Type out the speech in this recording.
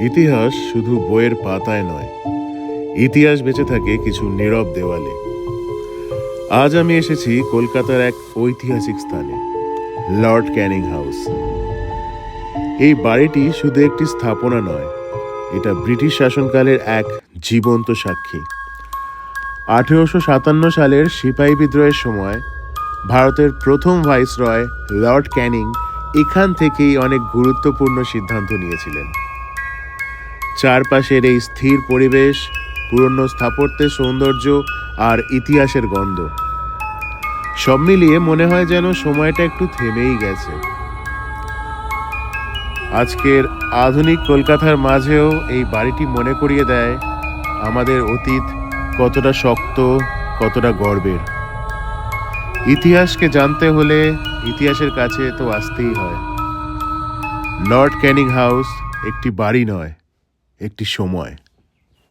ইতিহাস শুধু বইয়ের পাতায় নয়, ইতিহাস বেঁচে থাকে কিছু নীরব দেওয়ালে। আজ আমি এসেছি কলকাতার এক ঐতিহাসিক স্থানে, লর্ড ক্যানিং হাউস। এই বাড়িটি শুধু একটি স্থাপনা নয়, এটা ব্রিটিশ শাসনকালের এক জীবন্ত সাক্ষী। 1857 সালের সিপাহী বিদ্রোহের সময় ভারতের প্রথম ভাইসরয় লর্ড ক্যানিং এখান থেকেই অনেক গুরুত্বপূর্ণ সিদ্ধান্ত নিয়েছিলেন। চারপাশের এই স্থির পরিবেশ, পুরনো স্থাপত্যের সৌন্দর্য আর ইতিহাসের গন্ধ, সব মিলিয়ে মনে হয় যেন সময়টা একটু থেমেই গেছে। আজকের আধুনিক কলকাতার মাঝেও এই বাড়িটি মনে করিয়ে দেয় আমাদের অতীত কতটা শক্ত, কতটা গর্বের। ইতিহাসকে জানতে হলে ইতিহাসের কাছে তো আসতেই হয়। লর্ড ক্যানিং হাউস একটি বাড়ি নয়, একটি সময়।